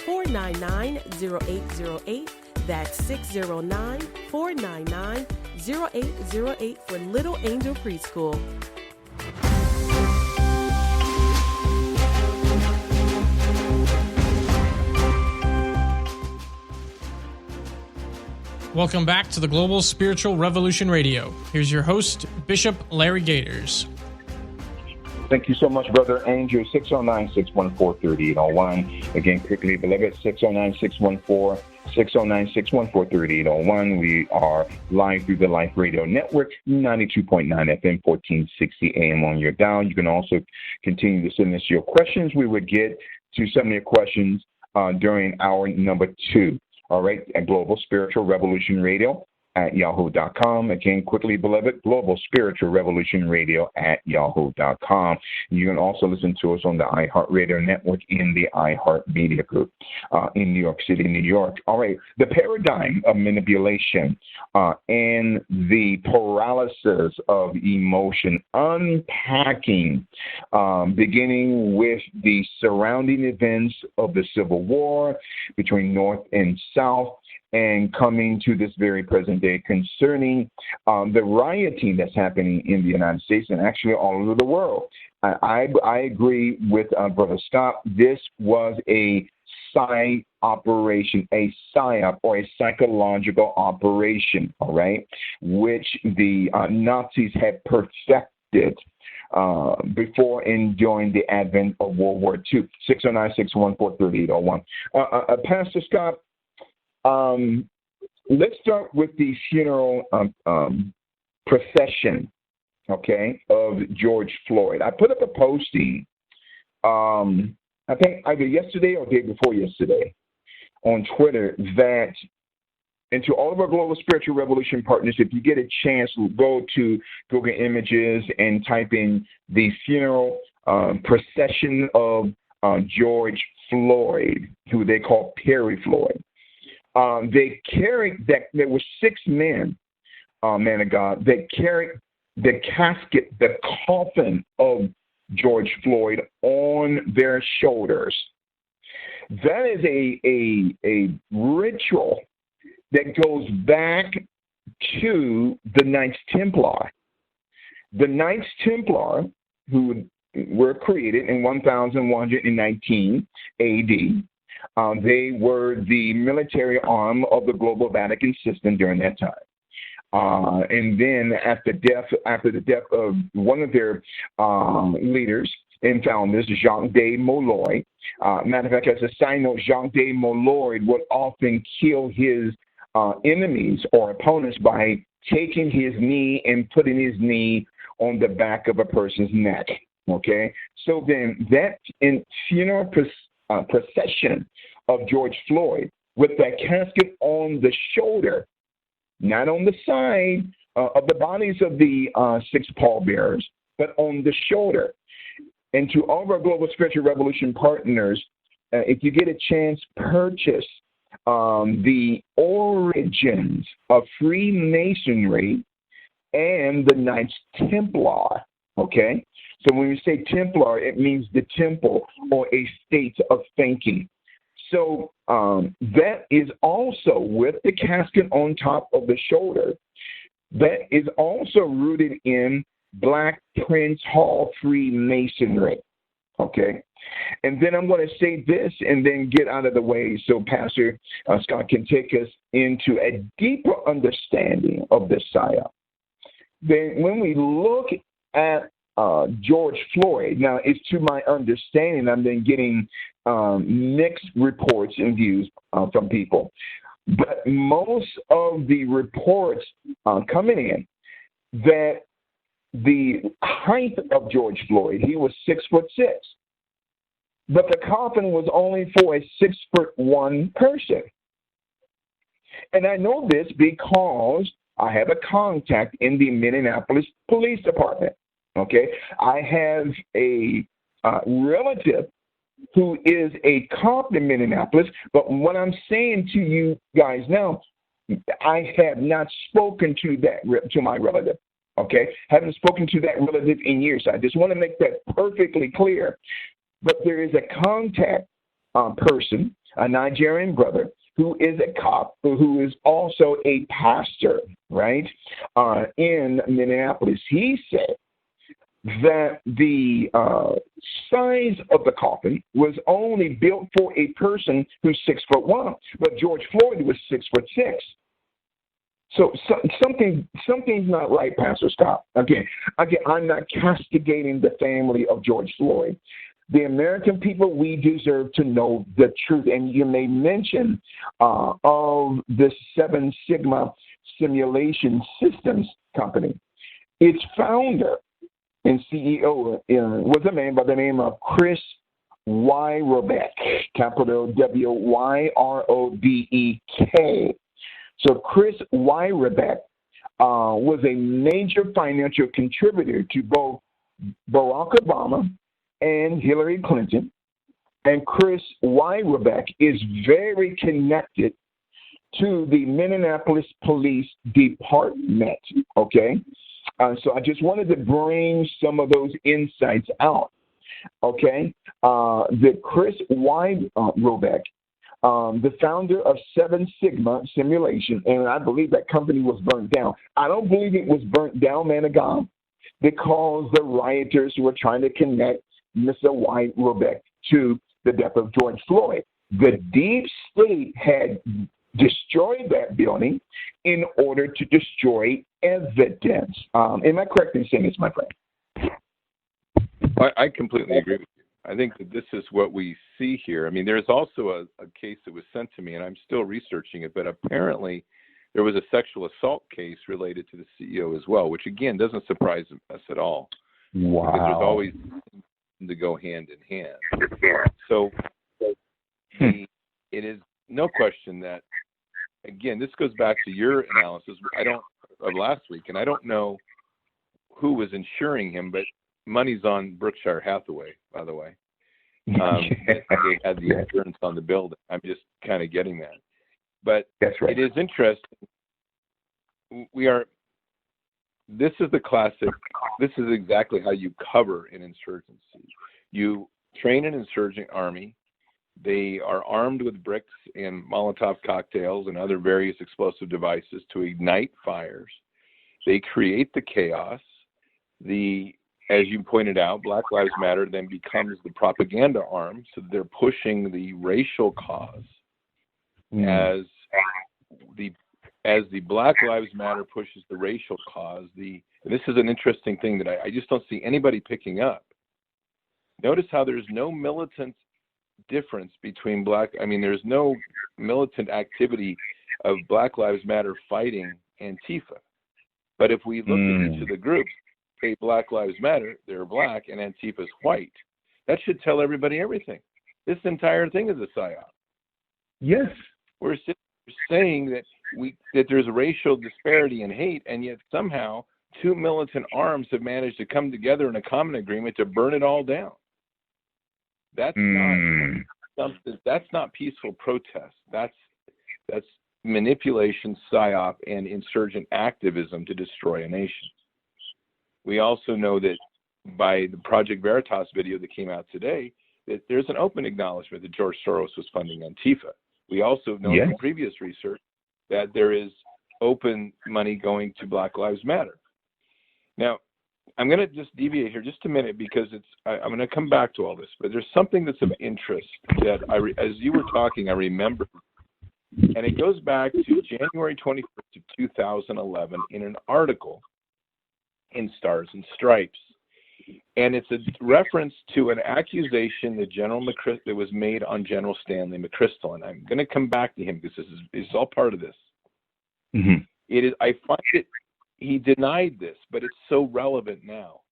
609-499-0808. That's 609-499-0808 for Little Angel Preschool. Welcome back to the Global Spiritual Revolution Radio. Here's your host, Bishop Larry Gators. Thank you so much, Brother Angel. 609-614-3801. Again, quickly, beloved, 609-614-3801. We are live through the Life Radio Network, 92.9 FM, 1460 AM on your dial. You can also continue to send us your questions. We would get to some of your questions during hour number 2. All right, at Global Spiritual Revolution Radio at yahoo.com. Again, quickly, beloved, Global Spiritual Revolution Radio at yahoo.com. You can also listen to us on the iHeartRadio Network in the iHeart Media Group in New York City, New York. All right, the paradigm of manipulation and the paralysis of emotion, unpacking, beginning with the surrounding events of the Civil War between North and South, and coming to this very present day concerning the rioting that's happening in the United States and actually all over the world. I agree with Brother Scott. This was a psy operation, a psyop, or a psychological operation, all right, which the Nazis had perfected before and during the advent of World War II. 609-614-3801. Pastor Scott, let's start with the funeral procession, okay, of George Floyd. I put up a posting, I think either yesterday or the day before yesterday on Twitter that, and to all of our Global Spiritual Revolution partners, if you get a chance, go to Google Images and type in the funeral procession of George Floyd, who they call Perry Floyd. They carried that. There were 6 men, man of God, that carried the casket, the coffin of George Floyd on their shoulders. That is a ritual that goes back to the Knights Templar. The Knights Templar, who were created in 1119 A.D., they were the military arm of the global Vatican system during that time. And then after the death of one of their leaders and founders, Jacques de Molay, matter of fact, as a side note, Jacques de Molay would often kill his enemies or opponents by taking his knee and putting his knee on the back of a person's neck. Okay? So then that in funeral procession of George Floyd with that casket on the shoulder, not on the side of the bodies of the 6 pallbearers, but on the shoulder. And to all of our Global Spiritual Revolution partners, if you get a chance, purchase the origins of Freemasonry and the Knights Templar, okay? So when we say Templar, it means the temple or a state of thinking. So that is also with the casket on top of the shoulder. That is also rooted in Black Prince Hall Freemasonry. Okay? And then I'm going to say this and then get out of the way so Pastor Scott can take us into a deeper understanding of this psyop. Then when we look at George Floyd, now it's to my understanding, I've been getting mixed reports and views from people. But most of the reports coming in that the height of George Floyd, he was 6'6", but the coffin was only for a 6'1" person. And I know this because I have a contact in the Minneapolis Police Department. Okay, I have a relative who is a cop in Minneapolis, but what I'm saying to you guys now, I have not spoken to my relative. Okay, haven't spoken to that relative in years. I just want to make that perfectly clear. But there is a contact person, a Nigerian brother, who is a cop, who is also a pastor, right, in Minneapolis. He said that the size of the coffin was only built for a person who's 6'1", but George Floyd was 6'6". So something's not right, Pastor Scott. Again, I'm not castigating the family of George Floyd. The American people, we deserve to know the truth. And you may mention of this 7 Sigma Simulation Systems company. Its founder and CEO was a man by the name of Chris Wyrobek, capital W-Y-R-O-B-E-K. So Chris Wyrobek was a major financial contributor to both Barack Obama and Hillary Clinton. And Chris Wyrobek is very connected to the Minneapolis Police Department, okay? So I just wanted to bring some of those insights out, okay? The Chris Wyrobek, the founder of 7 Sigma Simulation, and I believe that company was burnt down. I don't believe it was burnt down, man of God, because the rioters were trying to connect Mr. Wyrobek to the death of George Floyd. The deep state had destroyed that building in order to destroy evidence. Am I correct in saying this, my friend? I completely agree with you. I think that this is what we see here. I mean, there's also a case that was sent to me, and I'm still researching it, but apparently there was a sexual assault case related to the CEO as well, which, again, doesn't surprise us at all. Wow. Because there's always to go hand in hand. So it is no question that, again, this goes back to your analysis of last week, and I don't know who was insuring him, but money's on Berkshire Hathaway, by the way. They had the insurance on the building. I'm just kind of getting that. But that's right. It is interesting. This is the classic, this is exactly how you cover an insurgency. You train an insurgent army. They are armed with bricks and Molotov cocktails and other various explosive devices to ignite fires. They create the chaos. As you pointed out, Black Lives Matter then becomes the propaganda arm, so they're pushing the racial cause as the Black Lives Matter pushes the racial cause. This is an interesting thing that I just don't see anybody picking up. Notice how there's no militant difference between there's no militant activity of Black Lives Matter fighting Antifa. But if we look at each of the groups, Black Lives Matter, they're black, and Antifa's white. That should tell everybody everything. This entire thing is a psyop. Yes. We're saying that there's a racial disparity and hate, and yet somehow 2 militant arms have managed to come together in a common agreement to burn it all down. That's not peaceful protest. That's manipulation, psyop, and insurgent activism to destroy a nation. We also know that by the Project Veritas video that came out today, that there's an open acknowledgement that George Soros was funding Antifa. We also know from previous research that there is open money going to Black Lives Matter. Now, I'm going to just deviate here just a minute because I'm going to come back to all this, but there's something that's of interest that as you were talking, I remember, and it goes back to January 21st of 2011 in an article in Stars and Stripes. And it's a reference to an accusation that was made on General Stanley McChrystal. And I'm going to come back to him because this is all part of this. Mm-hmm. I find it, he denied this, but it's so relevant now.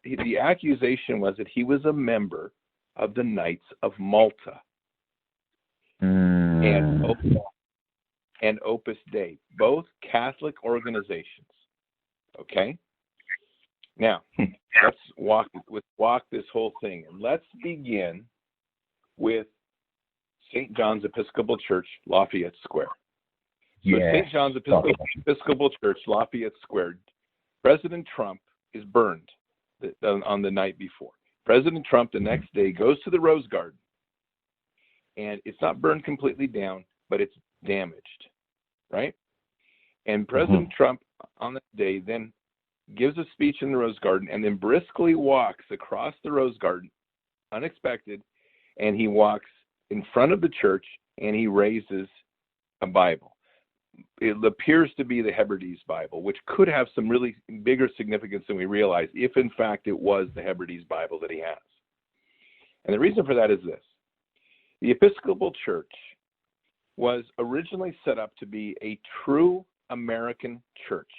The accusation was that he was a member of the Knights of Malta and Opus Dei, both Catholic organizations. Okay? Now, let's walk this whole thing. And let's begin with St. John's Episcopal Church, Lafayette Square. So St. John's Episcopal Church, Lafayette Square, President Trump is burned on the night before. President Trump the next day goes to the Rose Garden and it's not burned completely down, but it's damaged, right? And President Trump on that day then gives a speech in the Rose Garden and then briskly walks across the Rose Garden, unexpected, and he walks in front of the church and he raises a Bible. It appears to be the Hebrides Bible, which could have some really bigger significance than we realize if, in fact, it was the Hebrides Bible that he has. And the reason for that is this. The Episcopal Church was originally set up to be a true American church,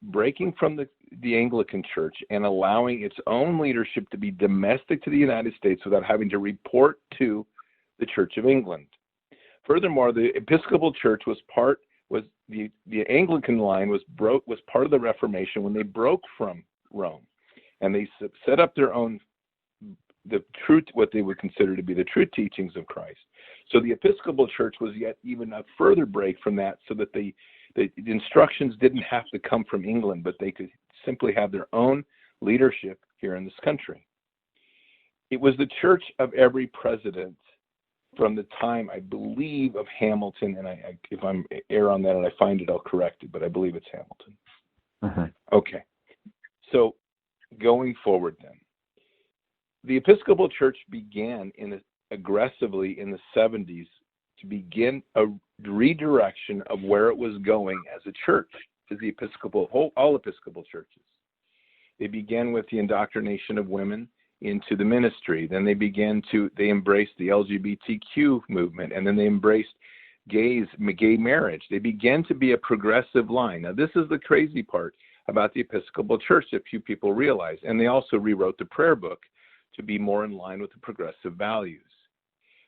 breaking from the Anglican Church and allowing its own leadership to be domestic to the United States without having to report to the Church of England. Furthermore, the Episcopal Church was the Anglican line was part of the Reformation when they broke from Rome, and they set up their own what they would consider to be the true teachings of Christ. So the Episcopal Church was yet even a further break from that, so that the instructions didn't have to come from England, but they could simply have their own leadership here in this country. It was the church of every president from the time, I believe, of Hamilton, and if I'm err on that and I find it, I'll correct it, but I believe it's Hamilton. Okay. So going forward then, the Episcopal Church began aggressively in the 70s to begin a redirection of where it was going as a church, as the all Episcopal churches. They began with the indoctrination of women into the ministry. Then they embraced the LGBTQ movement, and then they embraced gay marriage. They began to be a progressive line. Now, this is the crazy part about the Episcopal Church that few people realize. And they also rewrote the prayer book to be more in line with the progressive values.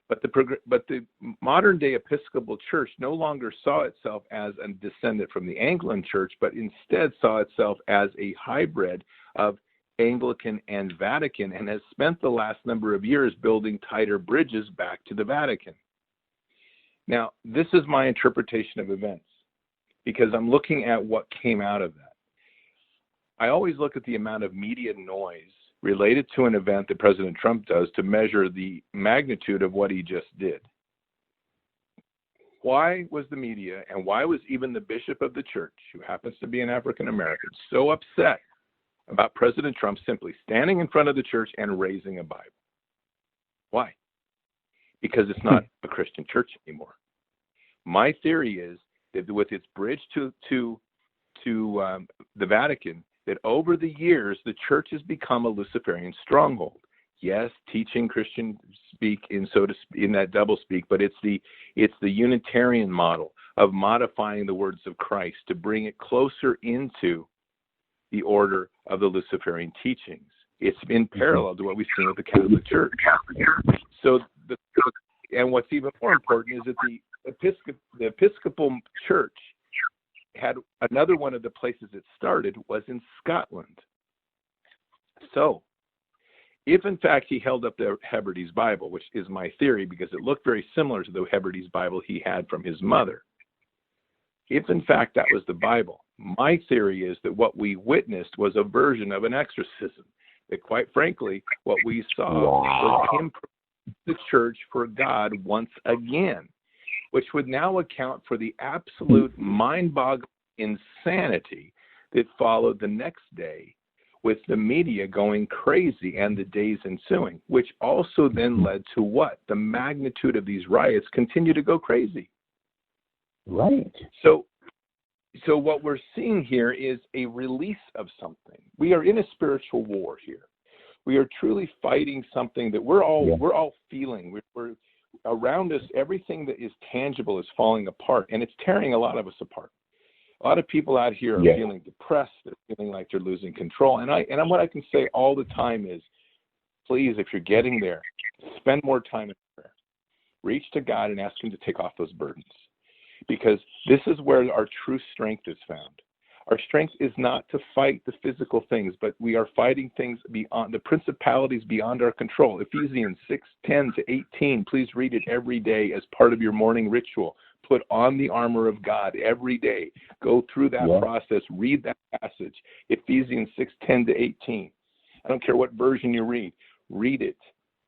But the modern day Episcopal Church no longer saw itself as a descendant from the Anglican Church, but instead saw itself as a hybrid of Anglican and Vatican, and has spent the last number of years building tighter bridges back to the Vatican. Now, this is my interpretation of events, because I'm looking at what came out of that. I always look at the amount of media noise related to an event that President Trump does to measure the magnitude of what he just did. Why was the media, and why was even the bishop of the church, who happens to be an African American, so upset about President Trump simply standing in front of the church and raising a Bible? Why? Because it's not a Christian church anymore. My theory is that with its bridge to the Vatican, that over the years, the church has become a Luciferian stronghold. Yes, teaching Christian speak in that double speak, but it's the Unitarian model of modifying the words of Christ to bring it closer into the order of the Luciferian teachings. It's in parallel to what we've seen with the Catholic Church. So, and what's even more important is that the Episcopal Church had another one of the places it started was in Scotland. So, if in fact he held up the Hebrides Bible, which is my theory because it looked very similar to the Hebrides Bible he had from his mother, if in fact that was the Bible, my theory is that what we witnessed was a version of an exorcism. That quite frankly, what we saw was him the church for God once again, which would now account for the absolute mind-boggling insanity that followed the next day with the media going crazy and the days ensuing, which also then led to what? The magnitude of these riots continue to go crazy. Right. So what we're seeing here is a release of something. We are in a spiritual war here. We are truly fighting something that we're all feeling. We're around us. Everything that is tangible is falling apart, and it's tearing a lot of us apart. A lot of people out here are feeling depressed. They're feeling like they're losing control. And what I can say all the time is, please, if you're getting there, spend more time in prayer. Reach to God and ask Him to take off those burdens. Because this is where our true strength is found. Our strength is not to fight the physical things, but we are fighting things beyond the principalities beyond our control. Ephesians 6:10-18. Please read it every day as part of your morning ritual. Put on the armor of God every day. Go through that process. Read that passage. Ephesians 6:10-18. I don't care what version you read. Read it.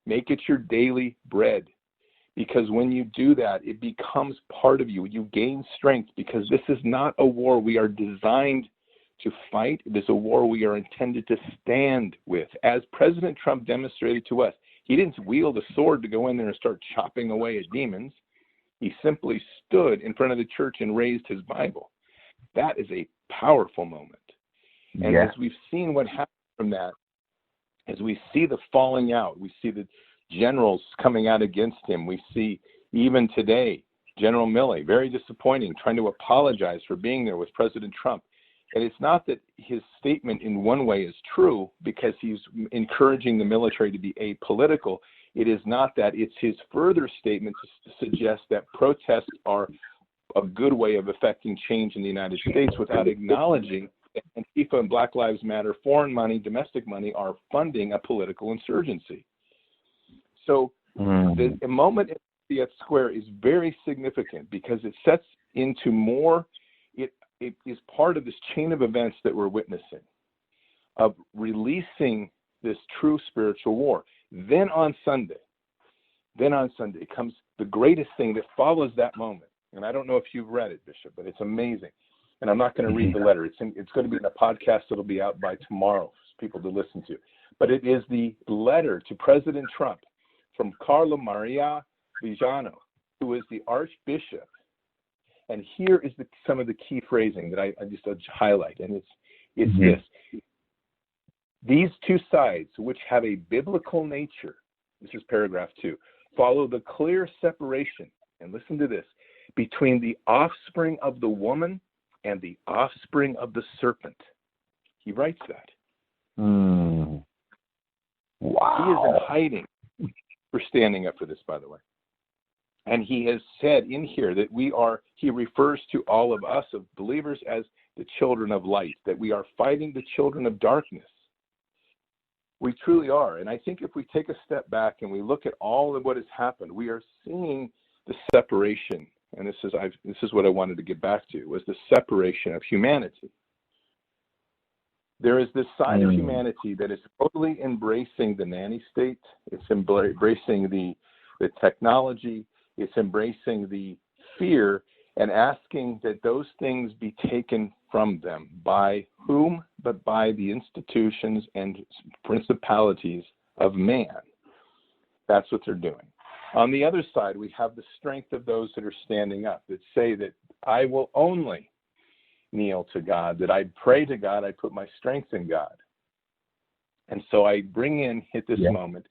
Make it your daily bread. Because when you do that, it becomes part of you. You gain strength because this is not a war we are designed to fight. It is a war we are intended to stand with. As President Trump demonstrated to us, he didn't wield a sword to go in there and start chopping away at demons. He simply stood in front of the church and raised his Bible. That is a powerful moment. And as we've seen what happened from that, as we see the falling out, we see the generals coming out against him. We see even today, General Milley, very disappointing, trying to apologize for being there with President Trump. And it's not that his statement in one way is true because he's encouraging the military to be apolitical. It is not that. It's his further statement to suggest that protests are a good way of affecting change in the United States without acknowledging that Antifa and Black Lives Matter, foreign money, domestic money, are funding a political insurgency. So the moment at Lafayette Square is very significant because it sets into more, it is part of this chain of events that we're witnessing, of releasing this true spiritual war. Then on Sunday comes the greatest thing that follows that moment. And I don't know if you've read it, Bishop, but it's amazing. And I'm not going to read the letter. It's going to be in a podcast that'll be out by tomorrow for people to listen to. But it is the letter to President Trump from Carla Maria Villano, who is the Archbishop. And here is some of the key phrasing that I just highlight, and it's this. These two sides, which have a biblical nature, this is paragraph 2, follow the clear separation, and listen to this, between the offspring of the woman and the offspring of the serpent. He writes that. Wow. He is in hiding for standing up for this, by the way. And he has said in here that he refers to all of us, of believers, as the children of light, that we are fighting the children of darkness. We truly are. And I think if we take a step back and we look at all of what has happened, we are seeing the separation. And this is what I wanted to get back to, was the separation of humanity. There is this side of humanity that is totally embracing the nanny state. It's embracing the technology. It's embracing the fear and asking that those things be taken from them. By whom? But by the institutions and principalities of man. That's what they're doing. On the other side, we have the strength of those that are standing up, that say that I will only kneel to God, that I pray to God, I put my strength in God. And so I bring in at this moment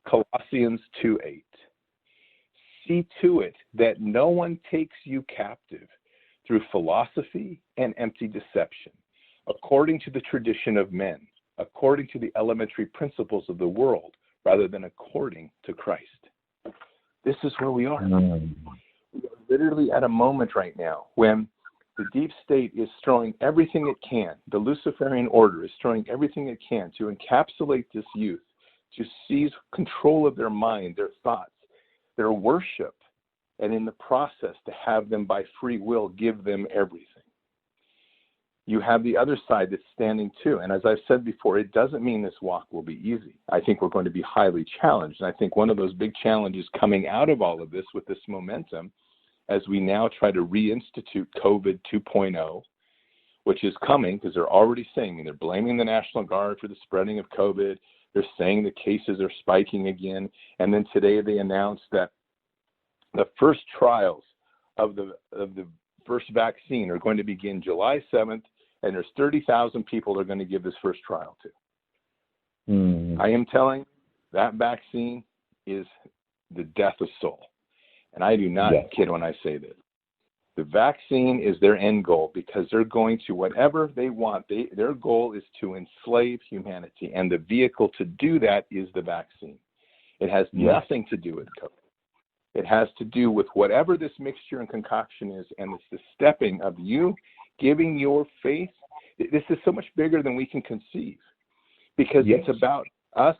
Colossians 2:8. See to it that no one takes you captive through philosophy and empty deception, according to the tradition of men, according to the elementary principles of the world, rather than according to Christ. This is where we are. We are literally at a moment right now when the deep state is throwing everything it can. The Luciferian order is throwing everything it can to encapsulate this youth, to seize control of their mind, their thoughts, their worship, and in the process to have them by free will give them everything. You have the other side that's standing too. And as I've said before, it doesn't mean this walk will be easy. I think we're going to be highly challenged. And I think one of those big challenges coming out of all of this with this momentum, as we now try to reinstitute COVID 2.0, which is coming because they're already saying, they're blaming the National Guard for the spreading of COVID. They're saying the cases are spiking again. And then today they announced that the first trials of the first vaccine are going to begin July 7th, and there's 30,000 people they're going to give this first trial to. I am telling you, that vaccine is the death of soul. And I do not kid when I say this. The vaccine is their end goal because they're going to whatever they want. Their goal is to enslave humanity, and the vehicle to do that is the vaccine. It has nothing to do with COVID. It has to do with whatever this mixture and concoction is, and it's the stepping of you giving your faith. This is so much bigger than we can conceive because it's about us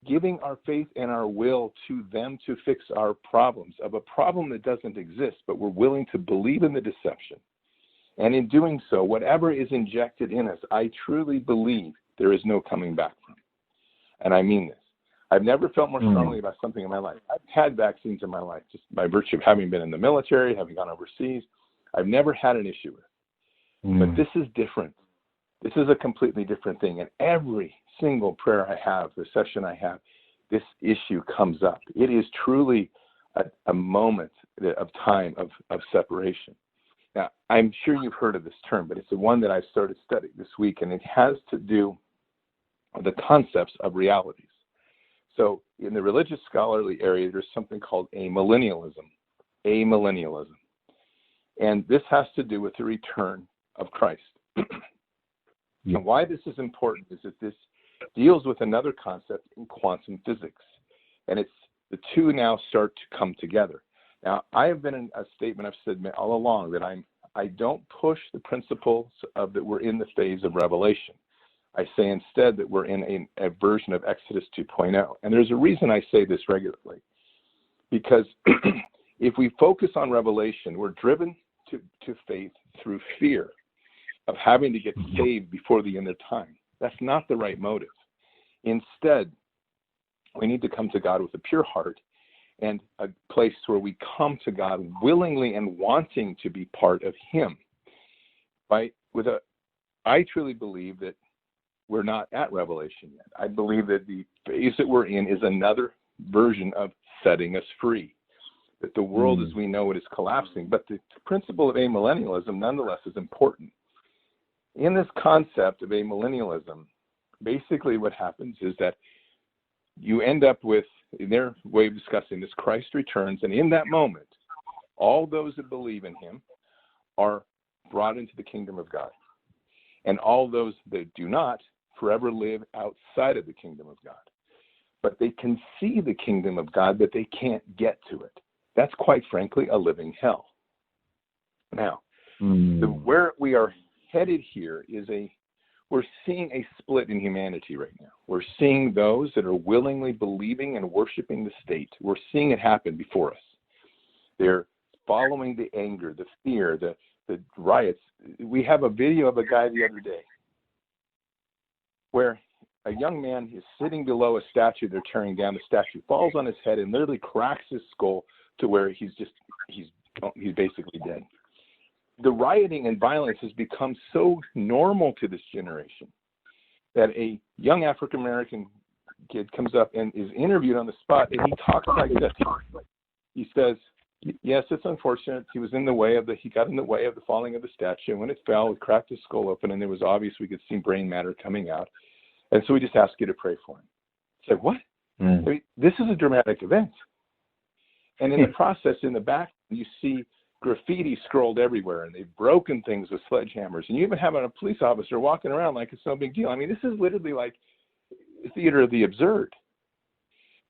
giving our faith and our will to them to fix our problems, of a problem that doesn't exist, but we're willing to believe in the deception. And in doing so, whatever is injected in us, I truly believe there is no coming back from. And I mean this. I've never felt more strongly about something in my life. I've had vaccines in my life just by virtue of having been in the military, having gone overseas. I've never had an issue with it. But this is different. This is a completely different thing. And every single prayer I have, the session I have, this issue comes up. It is truly a moment of time of separation. Now, I'm sure you've heard of this term, but it's the one that I've started studying this week, and it has to do with the concepts of realities. So in the religious scholarly area, there's something called amillennialism. Amillennialism. And this has to do with the return of Christ. And why this is important is that this deals with another concept in quantum physics. And it's the two now start to come together. Now, I have been in a statement I've said all along that I don't push the principles of that we're in the phase of revelation. I say instead that we're in a version of Exodus 2.0. And there's a reason I say this regularly. Because if we focus on revelation, we're driven to faith through fear of having to get saved before the end of time. That's not the right motive. Instead, we need to come to God with a pure heart and a place where we come to God willingly and wanting to be part of Him. I truly believe that we're not at revelation yet. I believe that the phase that we're in is another version of setting us free. That the world as we know it is collapsing, but the principle of amillennialism nonetheless is important. In this concept of amillennialism, basically what happens is that you end up with, in their way of discussing this, Christ returns, and in that moment, all those that believe in Him are brought into the kingdom of God. And all those that do not forever live outside of the kingdom of God. But they can see the kingdom of God, but they can't get to it. That's quite frankly a living hell. Now, where we are headed here is we're seeing a split in humanity right now. We're seeing those that are willingly believing and worshiping the state. We're seeing it happen before us. They're following the anger, the fear, the riots. We have a video of a guy the other day where a young man is sitting below a statue they're tearing down. The statue falls on his head and literally cracks his skull to where he's basically dead. The rioting and violence has become so normal to this generation that a young African-American kid comes up and is interviewed on the spot, and he talks like this. He says, yes, it's unfortunate. He got in the way of the falling of the statue. When it fell, it cracked his skull open, and it was obvious we could see brain matter coming out. And so we just asked you to pray for him. It's like, what? I mean, this is a dramatic event. And in the process, in the back, you see graffiti scrolled everywhere, and they've broken things with sledgehammers. And you even have a police officer walking around like it's no big deal. I mean, this is literally like theater of the absurd.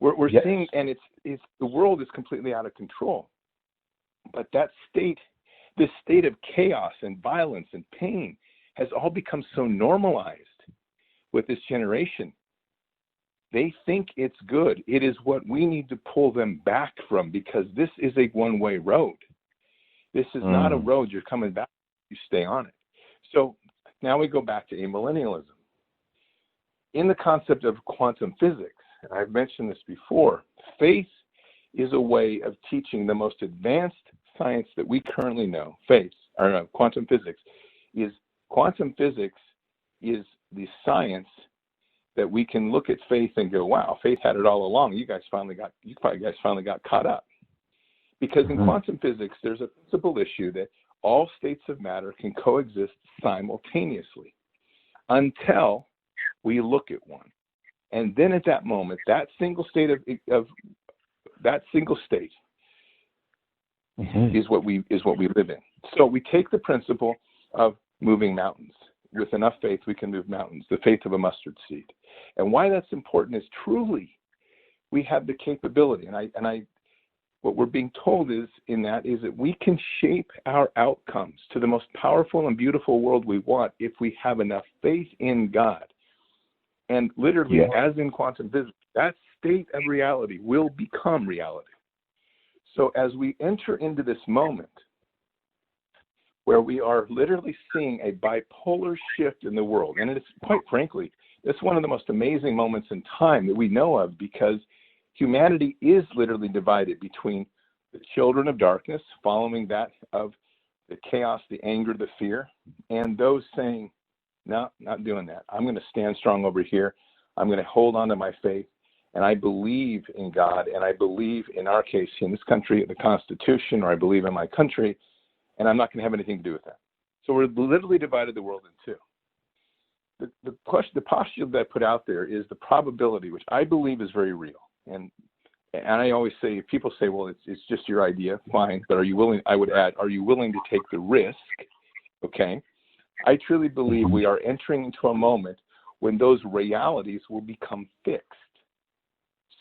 We're seeing, and it's the world is completely out of control. But this state of chaos and violence and pain has all become so normalized with this generation. They think it's good. It is what we need to pull them back from, because this is a one-way road. This is not a road you're coming back. You stay on it. So now we go back to amillennialism. In the concept of quantum physics, and I've mentioned this before, faith is a way of teaching the most advanced science that we currently know. Quantum physics is the science that we can look at faith and go, wow, faith had it all along. You guys finally got caught up. Because in quantum physics, there's a principal issue that all states of matter can coexist simultaneously until we look at one. And then at that moment, that single state is what we live in. So we take the principle of moving mountains. With enough faith, we can move mountains, the faith of a mustard seed. And why that's important is truly we have the capability. And what we're being told is that we can shape our outcomes to the most powerful and beautiful world we want if we have enough faith in God. And literally, as in quantum physics, that state of reality will become reality. So as we enter into this moment where we are literally seeing a bipolar shift in the world, and it's quite frankly, It's one of the most amazing moments in time that we know of, because humanity is literally divided between the children of darkness, following that of the chaos, the anger, the fear, and those saying, no, not doing that. I'm going to stand strong over here. I'm going to hold on to my faith, and I believe in God, and I believe, in our case, in this country, the Constitution, or I believe in my country, and I'm not going to have anything to do with that. So we're literally divided the world in two. The postulate that I put out there is the probability, which I believe is very real. And I always say, if people say, well, it's just your idea, fine, but are you willing, I would add, are you willing to take the risk? Okay. I truly believe we are entering into a moment when those realities will become fixed.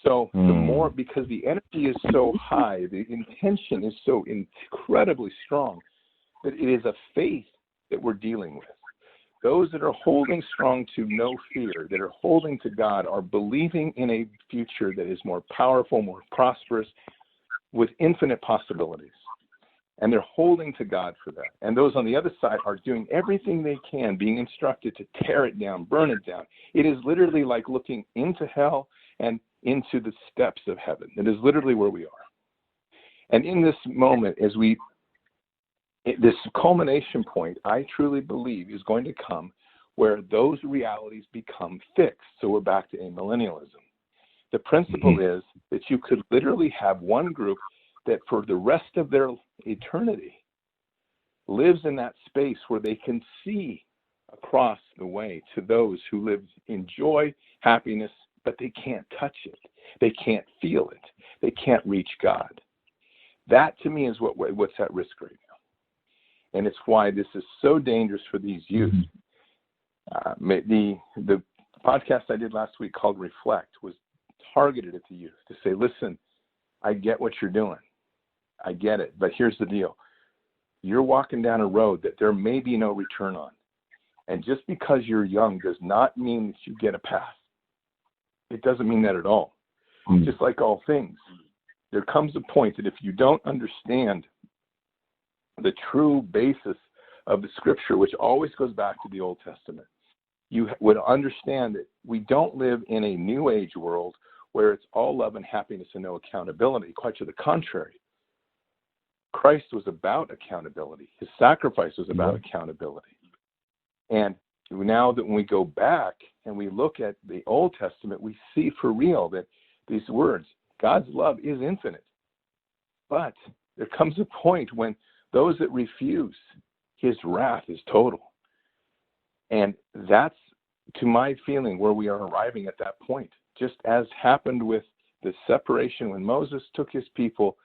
So the more, because the energy is so high, the intention is so incredibly strong, that it is a faith that we're dealing with. Those that are holding strong to no fear, that are holding to God, are believing in a future that is more powerful, more prosperous, with infinite possibilities. And they're holding to God for that. And those on the other side are doing everything they can, being instructed to tear it down, burn it down. It is literally like looking into hell and into the steps of heaven. It is literally where we are. And in this moment, this culmination point, I truly believe, is going to come where those realities become fixed. So we're back to amillennialism. The principle is that you could literally have one group that for the rest of their eternity lives in that space where they can see across the way to those who live in joy, happiness, but they can't touch it. They can't feel it. They can't reach God. That, to me, is what's at risk right now. And it's why this is so dangerous for these youth. The podcast I did last week called Reflect was targeted at the youth to say, listen, I get what you're doing. I get it. But here's the deal. You're walking down a road that there may be no return on. And just because you're young does not mean that you get a pass. It doesn't mean that at all. Just like all things, there comes a point that if you don't understand the true basis of the scripture, which always goes back to the Old Testament, you would understand that we don't live in a new age world where it's all love and happiness and no accountability. Quite to the contrary. Christ was about accountability. His sacrifice was about accountability. And now that when we go back and we look at the Old Testament, we see for real that these words, God's love is infinite. But there comes a point when those that refuse, his wrath is total. And that's, to my feeling, where we are arriving at that point. Just as happened with the separation when Moses took his people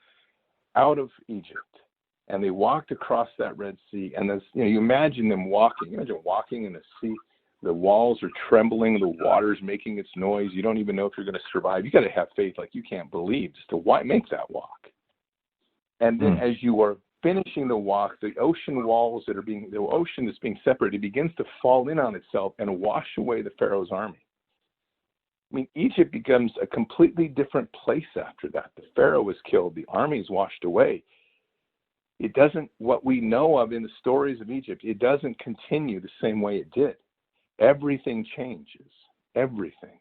out of Egypt and they walked across that Red Sea. And you imagine them walking. Imagine walking in the sea. The walls are trembling. The water's making its noise. You don't even know if you're going to survive. You got to have faith like you can't believe just to make that walk. And then as you are finishing the walk, the ocean walls the ocean that's being separated begins to fall in on itself and wash away the Pharaoh's army. I mean, Egypt becomes a completely different place after that. The Pharaoh was killed. The army is washed away. It doesn't, what we know of in the stories of Egypt, it doesn't continue the same way it did. Everything changes. Everything.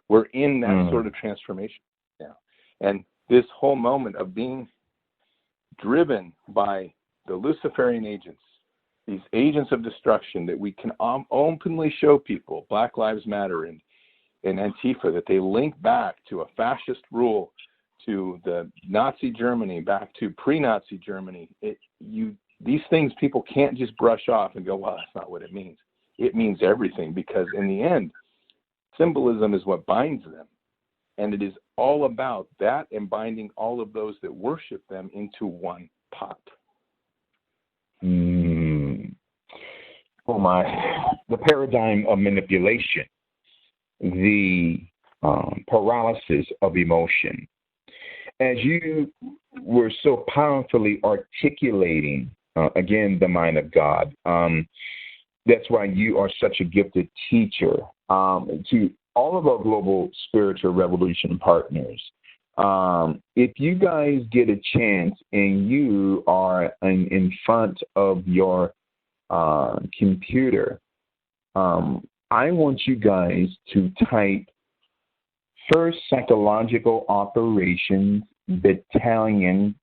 We're in that sort of transformation now. And this whole moment of being driven by the Luciferian agents, these agents of destruction that we can openly show people, Black Lives Matter and Antifa, that they link back to a fascist rule, to the Nazi Germany, back to pre-Nazi Germany. These things people can't just brush off and go, well, that's not what it means. It means everything, because in the end, symbolism is what binds them. And it is all about that and binding all of those that worship them into one pot. Oh my, the paradigm of manipulation, the paralysis of emotion. As you were so powerfully articulating, again, the mind of God, that's why you are such a gifted teacher to all of our global spiritual revolution partners. If you guys get a chance and you are in front of your computer, I want you guys to type First Psychological Operations Battalion,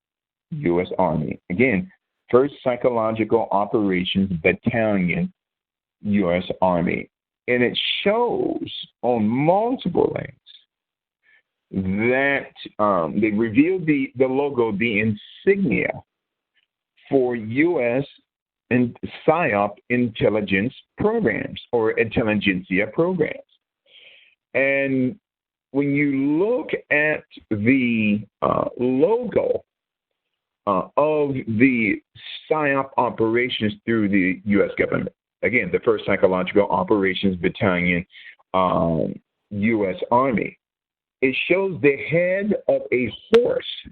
U.S. Army. Again, First Psychological Operations Battalion, U.S. Army. And it shows on multiple links that they revealed the logo, the insignia for U.S. and PSYOP intelligence programs or intelligentsia programs. And when you look at the logo of the PSYOP operations through the U.S. government, again, the First Psychological Operations Battalion, U.S. Army, it shows the head of a horse.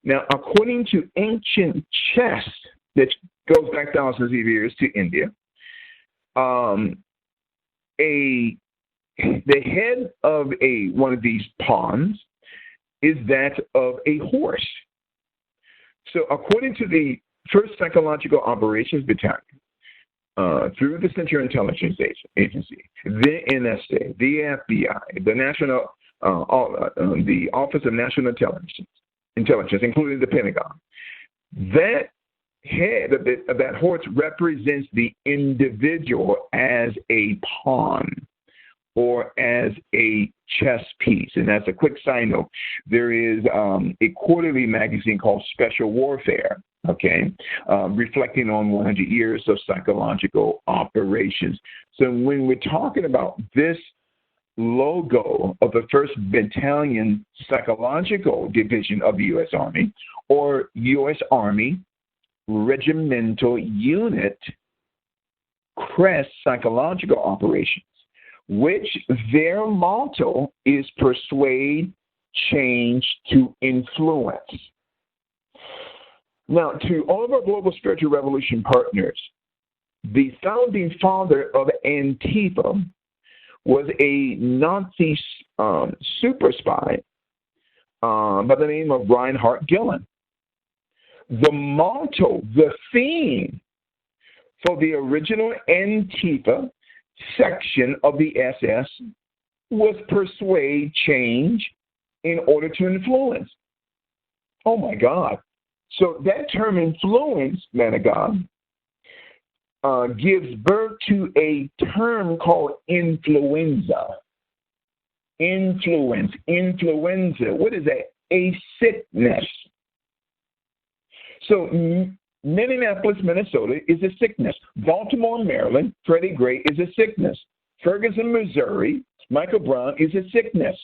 Now, according to ancient chess that goes back thousands of years to India, the head of one of these pawns is that of a horse. So according to the First Psychological Operations Battalion, through the Central Intelligence Agency, the NSA, the FBI, the National, the Office of National Intelligence, including the Pentagon, that head of that horse represents the individual as a pawn or as a chess piece. And that's a quick side note. There is a quarterly magazine called Special Warfare, reflecting on 100 years of psychological operations. So when we're talking about this logo of the 1st Battalion Psychological Division of the U.S. Army, or U.S. Army Regimental Unit CRISES Psychological Operations, which their motto is persuade, change to influence. Now, to all of our Global Spiritual Revolution partners, the founding father of Antifa was a Nazi super spy by the name of Reinhard Gillen. The motto, the theme for the original Antifa section of the SS was persuade, change in order to influence. Oh my God. So that term influence, man of God, gives birth to a term called influenza. Influenza. What is that? A sickness. So Minneapolis, Minnesota is a sickness. Baltimore, Maryland, Freddie Gray is a sickness. Ferguson, Missouri, Michael Brown is a sickness.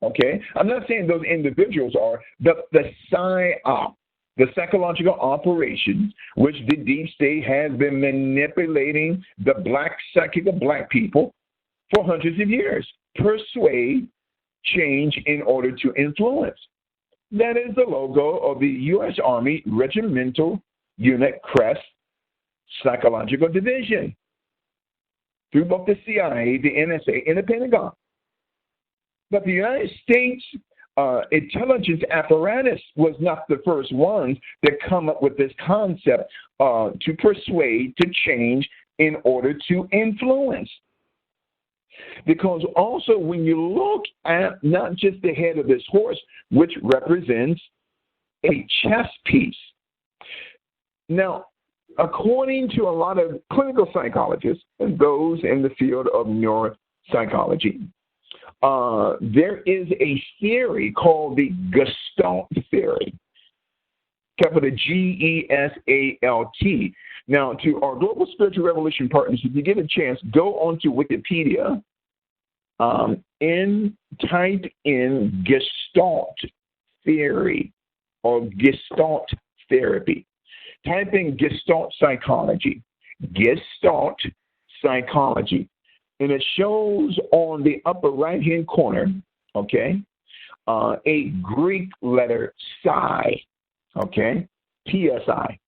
Okay? I'm not saying those individuals are, but the PSYOP, the psychological operations, which the deep state has been manipulating the black psychic of black people for hundreds of years. Persuade, change in order to influence. That is the logo of the U.S. Army Regimental Unit CRISES Psychological Division through both the CIA, the NSA, and the Pentagon. But the United States intelligence apparatus was not the first ones that come up with this concept to persuade, to change in order to influence. Because also when you look at not just the head of this horse, which represents a chess piece. Now, according to a lot of clinical psychologists and those in the field of neuropsychology, there is a theory called the Gestalt theory, capital G-E-S-A-L-T. Now, to our Global Spiritual Revolution partners, if you get a chance, go onto Wikipedia and type in Gestalt theory or Gestalt therapy. Type in Gestalt psychology. Gestalt psychology. And it shows on the upper right-hand corner, a Greek letter psi, PSI.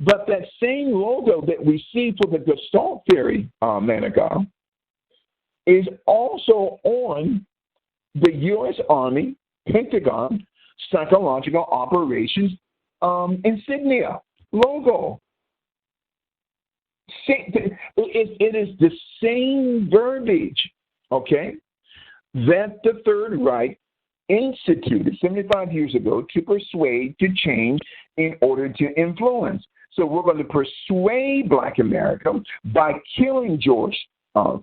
But that same logo that we see for the Gestalt theory, man of God, is also on the U.S. Army Pentagon Psychological Operations insignia logo. It is the same verbiage, okay, that the Third Reich instituted 75 years ago to persuade, to change, in order to influence. So we're going to persuade Black America by killing George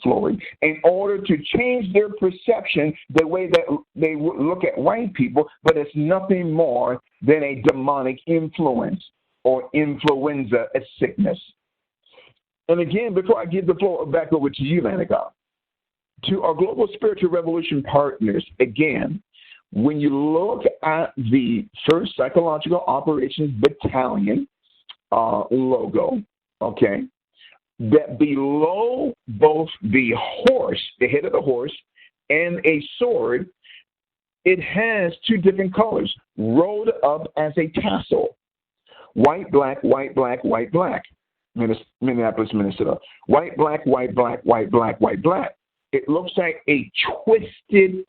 Floyd in order to change their perception, the way that they look at white people, but it's nothing more than a demonic influence or influenza, a sickness. And again, before I give the floor back over to you, man of God, to our Global Spiritual Revolution partners, again, when you look at the 1st Psychological Operations Battalion logo, okay, that below both the horse, the head of the horse, and a sword, it has 2 different colors rolled up as a tassel. White, black, white, black, white, black. Minneapolis, Minnesota. White, black, white, black, white, black, white, black. It looks like a twisted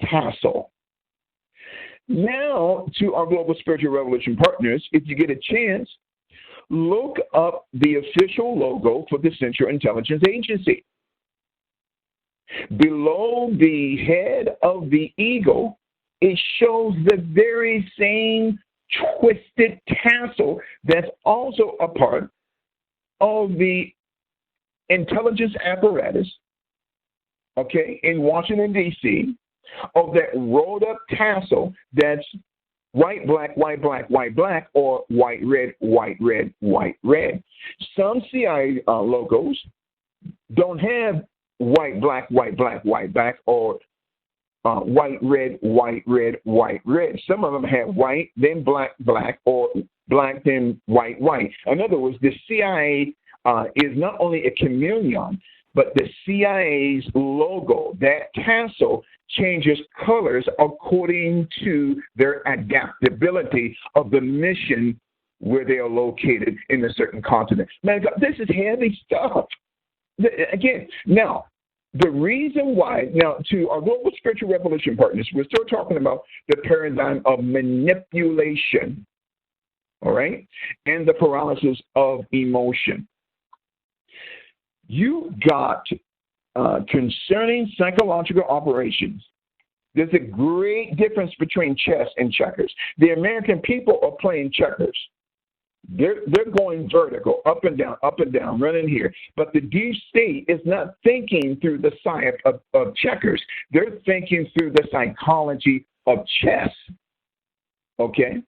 tassel. Now, to our Global Spiritual Revolution partners, if you get a chance, look up the official logo for the Central Intelligence Agency. Below the head of the eagle, it shows the very same twisted tassel that's also a part of the intelligence apparatus, okay, in Washington, D.C., of that rolled up tassel that's white, black, white, black, white, black, or white, red, white, red, white, red. Some CIA logos don't have white, black, white, black, white, black, or white, red, white, red, white, red. Some of them have white, then black, black, or black, then white, white. In other words, the CIA is not only a chameleon, but the CIA's logo, that tassel, changes colors according to their adaptability of the mission where they are located in a certain continent. Man, this is heavy stuff. Again, now, the reason why, now, to our Global Spiritual Revolution partners, we're still talking about the paradigm of manipulation, all right, and the paralysis of emotion. You got, concerning psychological operations, there's a great difference between chess and checkers. The American people are playing checkers. They're going vertical, up and down, running here. But the deep state is not thinking through the science of checkers. They're thinking through the psychology of chess. Okay?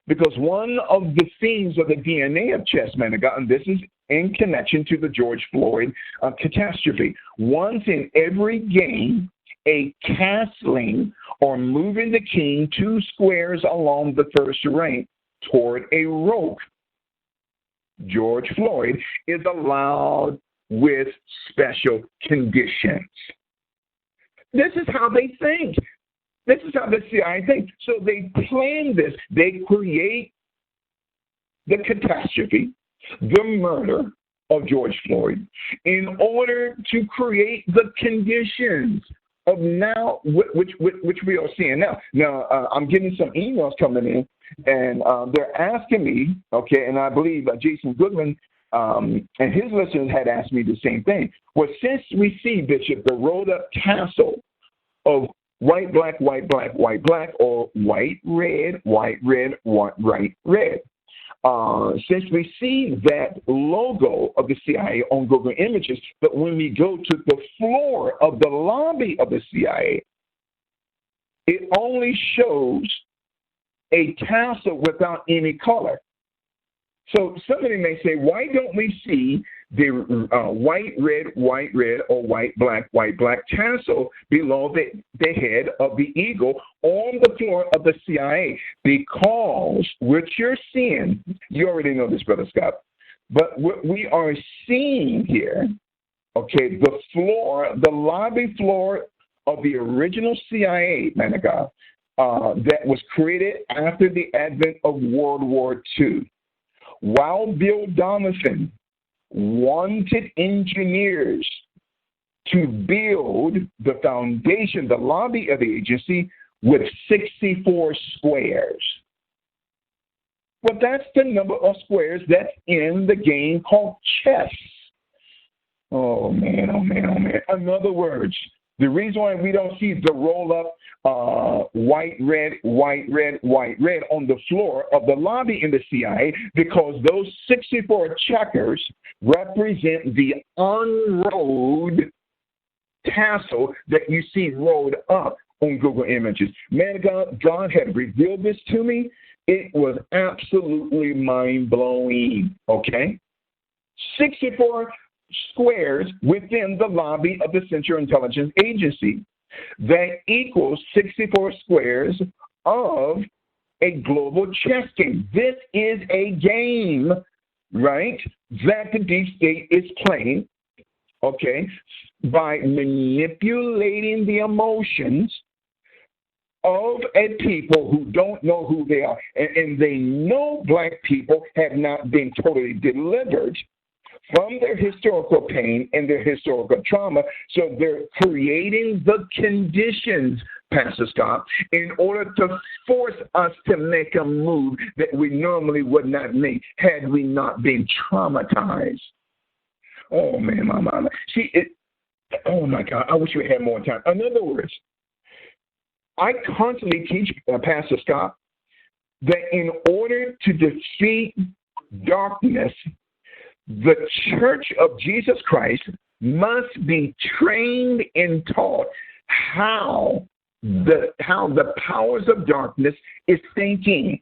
Because one of the themes of the DNA of chess, man, and this is in connection to the George Floyd catastrophe. Once in every game, a castling or moving the king 2 squares along the first rank toward a rope, George Floyd, is allowed with special conditions. This is how they think. This is how the CIA thinks. So they plan this. They create the catastrophe, the murder of George Floyd, in order to create the conditions of now, which we are seeing now. Now, I'm getting some emails coming in, and they're asking me, okay, and I believe Jason Goodman and his listeners had asked me the same thing. Well, since we see, Bishop, the rolled up tassel of white, black, white, black, white, black, or white, red, white, red, white, red. Since we see that logo of the CIA on Google Images, but when we go to the floor of the lobby of the CIA, it only shows a tassel without any color. So somebody may say, why don't we see the white, red, or white, black tassel below the head of the eagle on the floor of the CIA? Because what you're seeing, you already know this, Brother Scott, but what we are seeing here, okay, the floor, the lobby floor of the original CIA, man of God, that was created after the advent of World War II. While Bill Donovan wanted engineers to build the foundation, the lobby of the agency, with 64 squares. Well, that's the number of squares that's in the game called chess. Oh, man, oh, man, oh, man. In other words, the reason why we don't see the roll-up white, red, white, red, white, red on the floor of the lobby in the CIA, because those 64 checkers represent the unrolled tassel that you see rolled up on Google Images. Man, God had revealed this to me. It was absolutely mind-blowing, okay? 64 squares within the lobby of the Central Intelligence Agency. That equals 64 squares of a global chess game. This is a game, right, that the deep state is playing, okay, by manipulating the emotions of a people who don't know who they are. And they know black people have not been totally delivered from their historical pain and their historical trauma. So they're creating the conditions, Pastor Scott, in order to force us to make a move that we normally would not make had we not been traumatized. Oh, man, my mama. See, oh, my God, I wish we had more time. In other words, I constantly teach, Pastor Scott, that in order to defeat darkness, the Church of Jesus Christ must be trained and taught how the powers of darkness is thinking.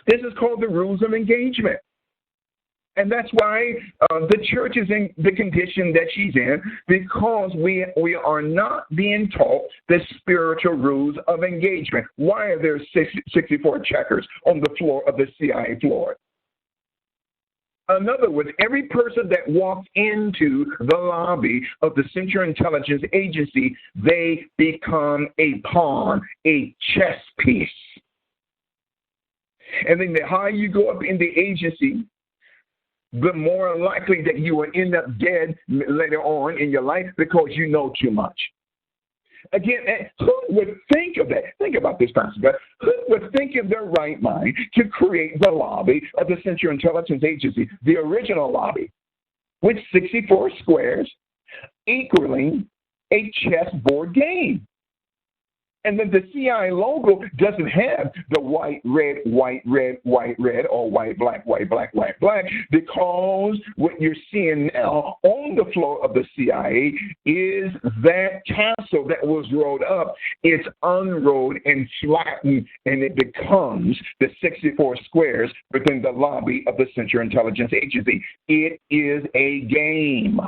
This is called the rules of engagement. And that's why the church is in the condition that she's in, because we are not being taught the spiritual rules of engagement. Why are there 64 checkers on the floor of the CIA floor? In other words, every person that walks into the lobby of the Central Intelligence Agency, they become a pawn, a chess piece. And then the higher you go up in the agency, the more likely that you will end up dead later on in your life because you know too much. Again, who would think of that? Think about this, Pastor God. Who would think in their right mind to create the lobby of the Central Intelligence Agency, the original lobby, with 64 squares equaling a chessboard game? And then the CIA logo doesn't have the white, red, white, red, white, red, or white, black, white, black, white, black, because what you're seeing now on the floor of the CIA is that castle that was rolled up. It's unrolled and flattened, and it becomes the 64 squares within the lobby of the Central Intelligence Agency. It is a game.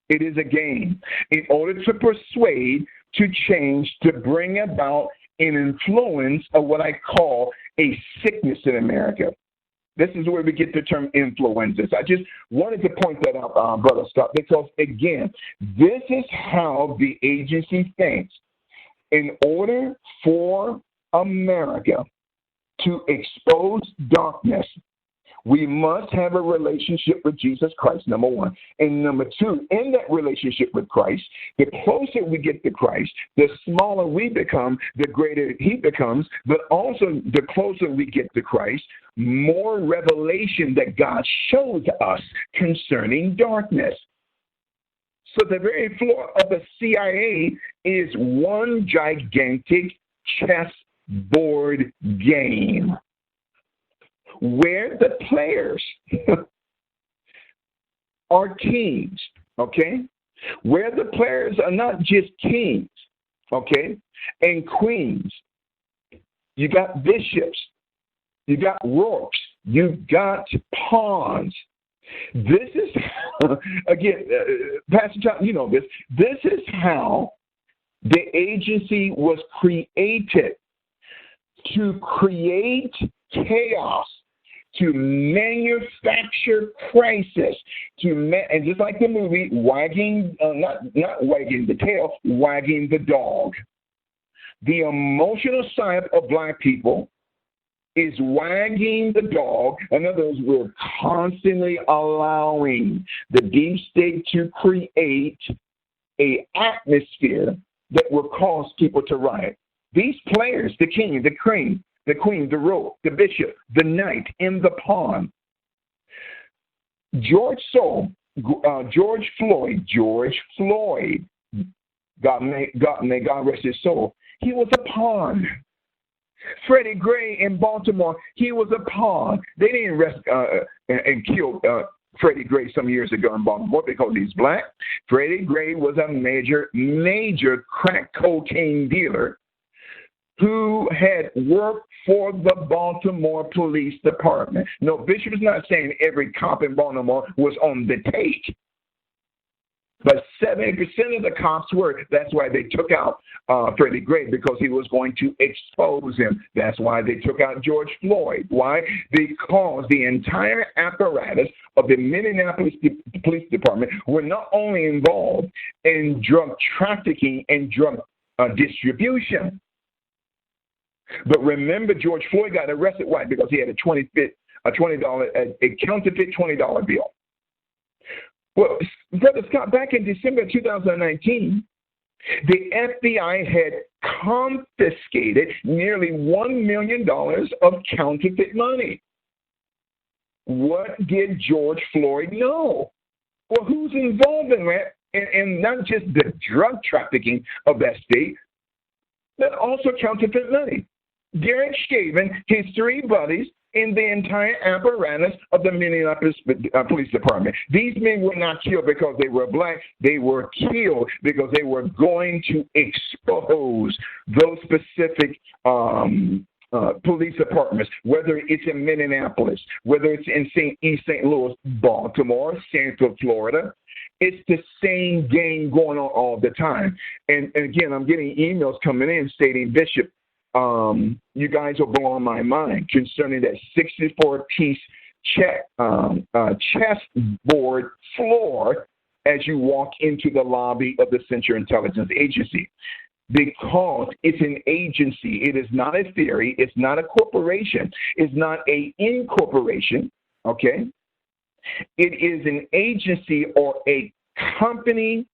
It is a game. In order to persuade, to change, to bring about an influence of what I call a sickness in America. This is where we get the term influenzas. I just wanted to point that out, Brother Scott, because, again, this is how the agency thinks. In order for America to expose darkness, we must have a relationship with Jesus Christ, number one. And number two, in that relationship with Christ, the closer we get to Christ, the smaller we become, the greater he becomes. But also, the closer we get to Christ, more revelation that God shows us concerning darkness. So the very floor of the CIA is one gigantic chessboard game, where the players are kings, okay? Where the players are not just kings, okay, and queens. You got bishops, you got rooks, you got pawns. This is, again, Pastor John, you know this. This is how the agency was created, to create chaos, to manufacture crisis, and just like the movie, wagging, not wagging the tail, wagging the dog. The emotional side of black people is wagging the dog. In other words, we're constantly allowing the deep state to create an atmosphere that will cause people to riot. These players, the king, the queen, the queen, the rose, the bishop, the knight, and the pawn. George Floyd, may God rest his soul, he was a pawn. Freddie Gray in Baltimore, he was a pawn. They didn't arrest and kill Freddie Gray some years ago in Baltimore because he's black. Freddie Gray was a major crack cocaine dealer who had worked for the Baltimore Police Department. No, Bishop is not saying every cop in Baltimore was on the take. But 70% of the cops were. That's why they took out Freddie Gray, because he was going to expose him. That's why they took out George Floyd. Why? Because the entire apparatus of the Minneapolis Police Department were not only involved in drug trafficking and drug distribution. But remember, George Floyd got arrested. Why? Because he had a counterfeit $20 bill. Well, Brother Scott, back in December 2019, the FBI had confiscated nearly $1 million of counterfeit money. What did George Floyd know? Well, who's involved in that? And not just the drug trafficking of that state, but also counterfeit money. Derek Chauvin, his three buddies, in the entire apparatus of the Minneapolis Police Department. These men were not killed because they were black. They were killed because they were going to expose those specific police departments, whether it's in Minneapolis, whether it's in East St. Louis, Baltimore, Central Florida. It's the same game going on all the time. And again, I'm getting emails coming in stating, Bishop, you guys are blowing my mind concerning that 64-piece chessboard floor as you walk into the lobby of the Central Intelligence Agency. Because it's an agency. It is not a theory. It's not a corporation. It's not an incorporation, okay? It is an agency or a company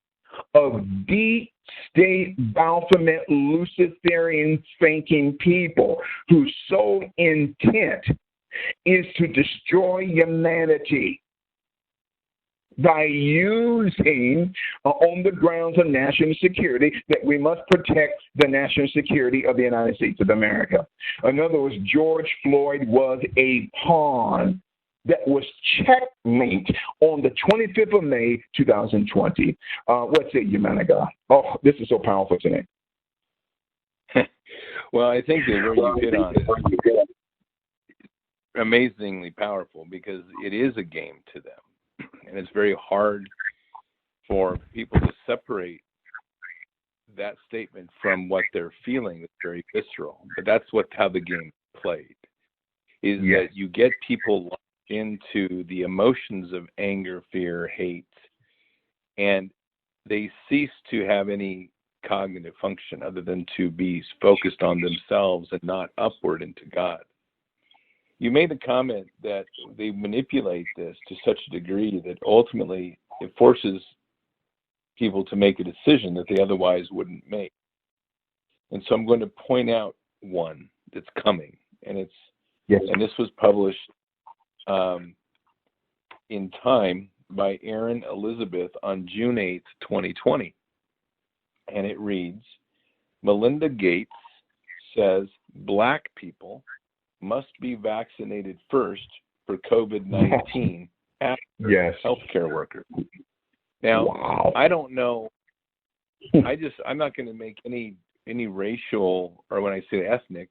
of deep state Baphomet Luciferian thinking people whose sole intent is to destroy humanity by using on the grounds of national security that we must protect the national security of the United States of America. In other words, George Floyd was a pawn that was checkmate on the 25th of May, 2020. What say you, man of God? Oh, this is so powerful today. Well, I think that where you hit on it is amazingly powerful because it is a game to them. And it's very hard for people to separate that statement from what they're feeling. It's very visceral. But that's how the game played, is that you get people into the emotions of anger, fear, hate, and they cease to have any cognitive function other than to be focused on themselves and not upward into God. You made the comment that they manipulate this to such a degree that ultimately it forces people to make a decision that they otherwise wouldn't make. And so I'm going to point out one that's coming, and and this was published in Time by Aaron Elizabeth on June 8th, 2020. And it reads, Melinda Gates says Black people must be vaccinated first for COVID-19 after healthcare workers. Now, I don't know. I'm not going to make any racial, or when I say ethnic,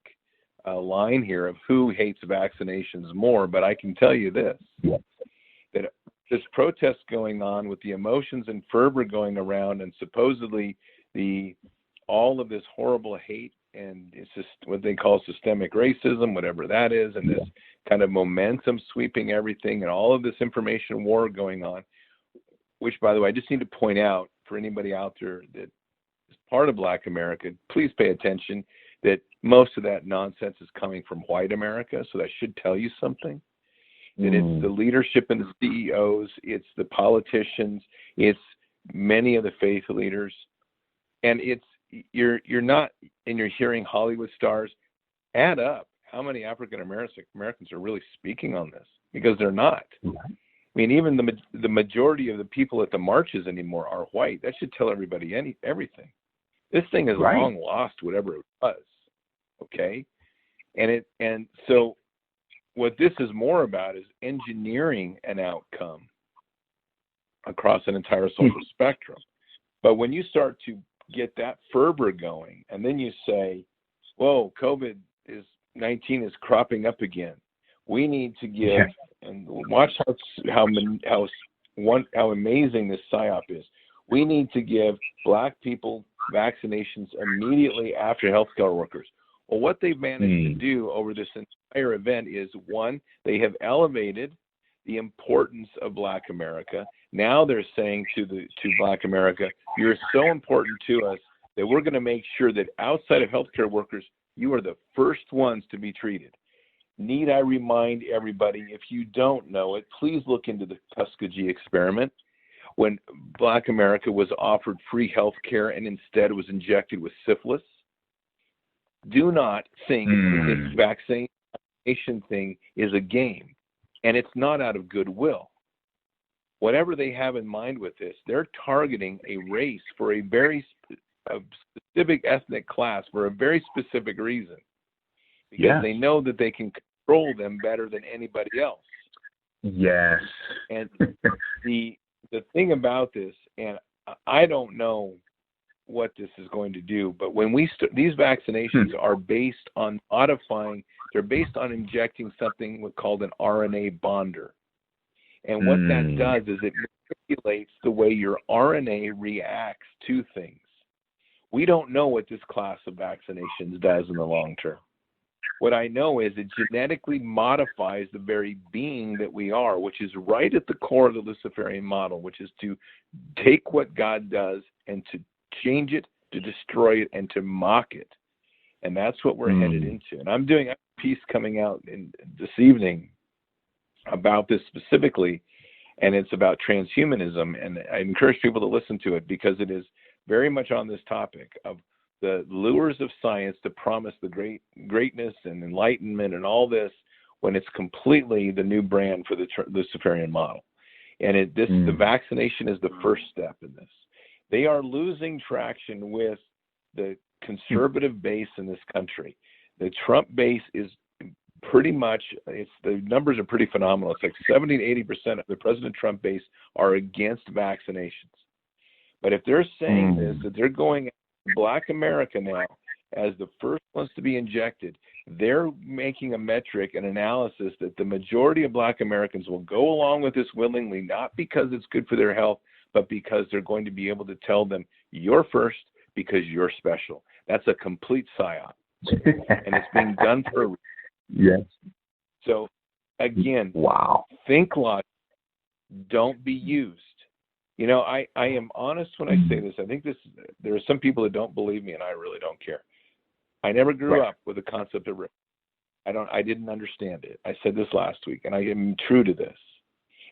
line here of who hates vaccinations more, but I can tell you this, that this protest going on with the emotions and fervor going around and supposedly all of this horrible hate, and it's just what they call systemic racism, whatever that is, and this kind of momentum sweeping everything and all of this information war going on, which, by the way, I just need to point out for anybody out there that is part of Black America, please pay attention that most of that nonsense is coming from white America, so that should tell you something. That it's the leadership and the CEOs, it's the politicians, it's many of the faith leaders, and it's you're not, and you're hearing Hollywood stars. Add up how many African Americans are really speaking on this, because they're not. I mean, even the majority of the people at the marches anymore are white. That should tell everybody everything. This thing is long lost, whatever it was. Okay, and so what this is more about is engineering an outcome across an entire social spectrum. But when you start to get that fervor going, and then you say, "Whoa, COVID-19 is cropping up again. We need to give," and watch how amazing this psyop is. We need to give Black people vaccinations immediately after healthcare workers. Well, what they've managed to do over this entire event is, one, they have elevated the importance of Black America. Now they're saying to Black America, you're so important to us that we're going to make sure that outside of healthcare workers, you are the first ones to be treated. Need I remind everybody, if you don't know it, please look into the Tuskegee experiment, when Black America was offered free health care and instead was injected with syphilis. Do not think that this vaccination thing is a game, and it's not out of goodwill. Whatever they have in mind with this, they're targeting a race for a very specific ethnic class for a very specific reason, because they know that they can control them better than anybody else. Yes. And the thing about this, and I don't know what this is going to do, but when these vaccinations are based on they're based on injecting something called an RNA bonder. And what that does is it manipulates the way your RNA reacts to things. We don't know what this class of vaccinations does in the long term. What I know is it genetically modifies the very being that we are, which is right at the core of the Luciferian model, which is to take what God does and to change it, to destroy it, and to mock it. And that's what we're headed into. And I'm doing a piece coming out this evening about this specifically, and it's about transhumanism. And I encourage people to listen to it, because it is very much on this topic of the lures of science to promise the greatness and enlightenment and all this, when it's completely the new brand for the Luciferian model. And the vaccination is the first step in this. They are losing traction with the conservative base in this country. The Trump base is pretty much, the numbers are pretty phenomenal. It's like 70 to 80% of the President Trump base are against vaccinations. But if they're saying this, that they're going after Black America now as the first ones to be injected, they're making a metric, an analysis that the majority of Black Americans will go along with this willingly, not because it's good for their health, but because they're going to be able to tell them, you're first because you're special. That's a complete psyop. And it's being done for a reason. Yes. So, again, think logic. Don't be used. You know, I am honest when I say this. I think there are some people that don't believe me, and I really don't care. I never grew up with the concept of risk. I didn't understand it. I said this last week, and I am true to this.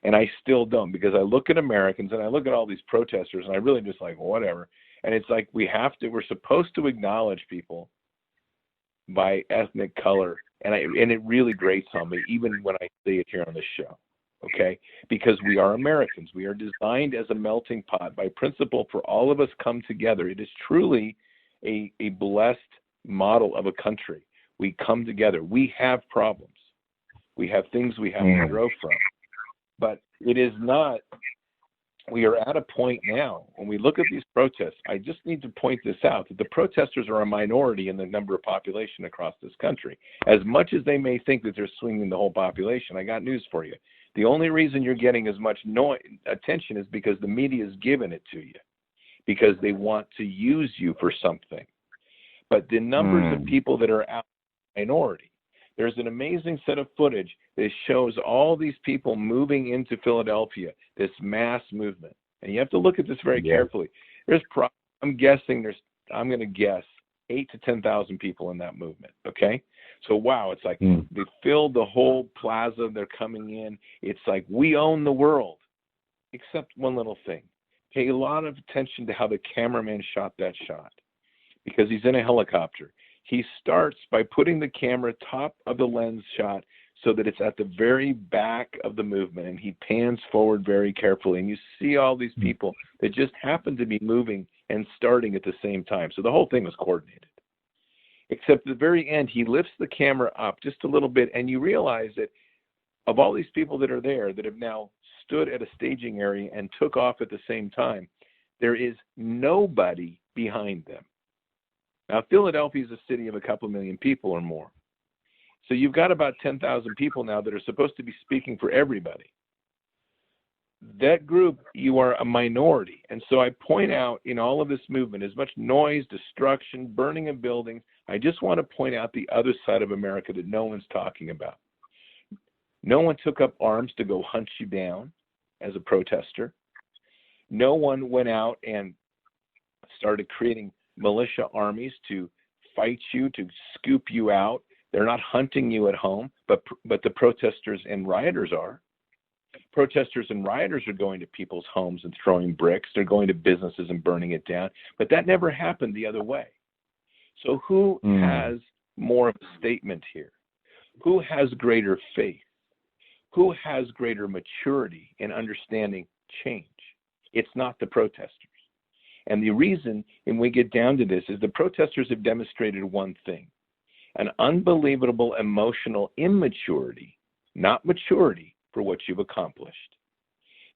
And I still don't, because I look at Americans and I look at all these protesters, and I really just like, whatever. And it's like we're supposed to acknowledge people by ethnic color. And it really grates on me, even when I say it here on this show. Okay? Because we are Americans. We are designed as a melting pot by principle for all of us come together. It is truly a blessed model of a country. We come together. We have problems. We have things we have to grow from. But it is not, we are at a point now, when we look at these protests, I just need to point this out, that the protesters are a minority in the number of population across this country. As much as they may think that they're swinging the whole population, I got news for you. The only reason you're getting as much attention is because the media is giving it to you, because they want to use you for something. But the numbers of people that are out minority. There's an amazing set of footage that shows all these people moving into Philadelphia, this mass movement. And you have to look at this very carefully. I'm going to guess 8,000 to 10,000 people in that movement. Okay. So, wow. It's like they filled the whole plaza. They're coming in. It's like, we own the world, except one little thing. Pay a lot of attention to how the cameraman shot that shot, because he's in a helicopter. He starts by putting the camera top of the lens shot so that it's at the very back of the movement, and he pans forward very carefully. And you see all these people that just happen to be moving and starting at the same time. So the whole thing was coordinated. Except at the very end, he lifts the camera up just a little bit, and you realize that of all these people that are there that have now stood at a staging area and took off at the same time, there is nobody behind them. Now, Philadelphia is a city of a couple million people or more. So you've got about 10,000 people now that are supposed to be speaking for everybody. That group, you are a minority. And so I point out in all of this movement, as much noise, destruction, burning of buildings, I just want to point out the other side of America that no one's talking about. No one took up arms to go hunt you down as a protester. No one went out and started creating militia armies to fight you, to scoop you out. They're not hunting you at home, but the protesters and rioters are. Protesters and rioters are going to people's homes and throwing bricks. They're going to businesses and burning it down. But that never happened the other way. So who has more of a statement here? Who has greater faith? Who has greater maturity in understanding change? It's not the protesters. And the reason, when we get down to this, is the protesters have demonstrated one thing: an unbelievable emotional immaturity, not maturity, for what you've accomplished.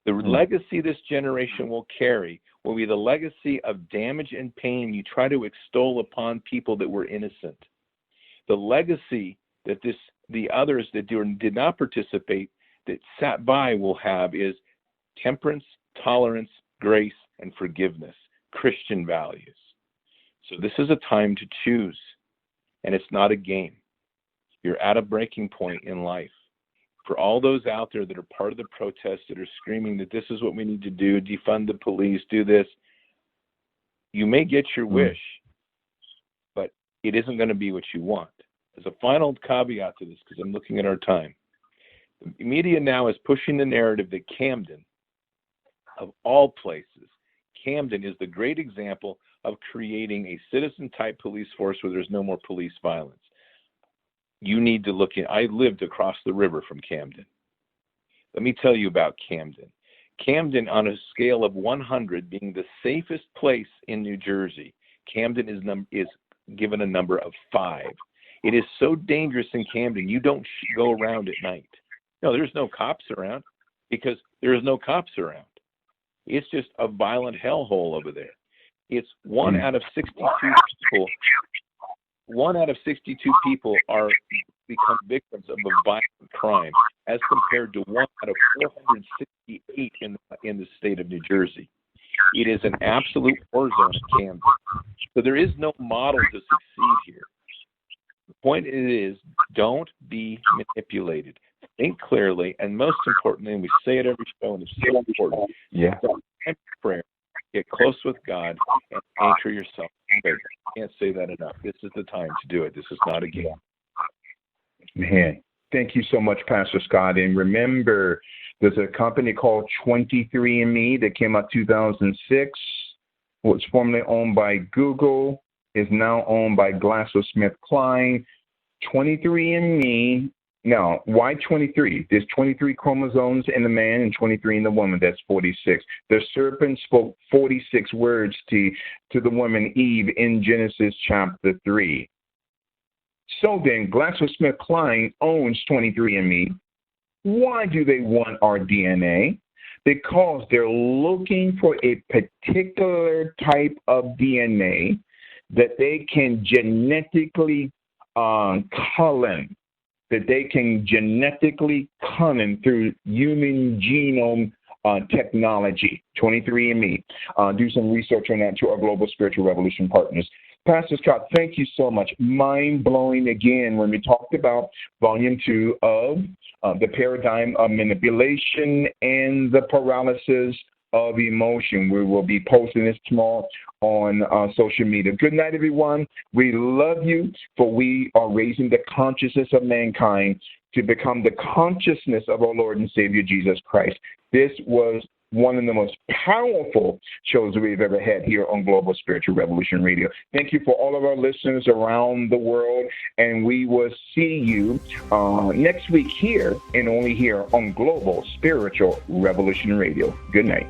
The legacy this generation will carry will be the legacy of damage and pain you try to extol upon people that were innocent. The legacy that the others that did not participate, that sat by, will have is temperance, tolerance, grace, and forgiveness, Christian values. So this is a time to choose, and it's not a game. You're at a breaking point in life. For all those out there that are part of the protests that are screaming that this is what we need to do, defund the police, do this, you may get your wish, but it isn't going to be what you want. As a final caveat to this, because I'm looking at our time, the media now is pushing the narrative that Camden, of all places, Camden is the great example of creating a citizen-type police force where there's no more police violence. You need to look in. I lived across the river from Camden. Let me tell you about Camden. Camden, on a scale of 100 being the safest place in New Jersey, Camden is given a number of 5. It is so dangerous in Camden, you don't go around at night. No, there's no cops around because there is no cops around. It's just a violent hellhole over there. It's 1 out of 62 people. 1 out of 62 people become victims of a violent crime, as compared to 1 out of 468 in the state of New Jersey. It is an absolute war zone in Camden. So there is no model to succeed here. The point is, don't be manipulated. Think clearly, and most importantly, and we say it every show, and it's so important, prayer. Get close with God and anchor yourself in faith. I can't say that enough. This is the time to do it. This is not a game. Man, thank you so much, Pastor Scott. And remember, there's a company called 23andMe that came out 2006. Was formerly owned by Google, is now owned by GlaxoSmithKline. 23andMe. Now, why 23? There's 23 chromosomes in the man and 23 in the woman. That's 46. The serpent spoke 46 words to the woman Eve in Genesis chapter 3. So then, GlaxoSmithKline owns 23andMe. Why do they want our DNA? Because they're looking for a particular type of DNA that they can genetically clone. That they can genetically clone through human genome technology, 23andMe. Do some research on that to our Global Spiritual Revolution partners. Pastor Scott, thank you so much. Mind-blowing again when we talked about Volume 2 of the paradigm of manipulation and the paralysis of emotion. We will be posting this tomorrow on social media. Good night, everyone. We love you, for we are raising the consciousness of mankind to become the consciousness of our Lord and Savior Jesus Christ. This was one of the most powerful shows we've ever had here on Global Spiritual Revolution Radio. Thank you for all of our listeners around the world, and we will see you next week here and only here on Global Spiritual Revolution Radio. Good night.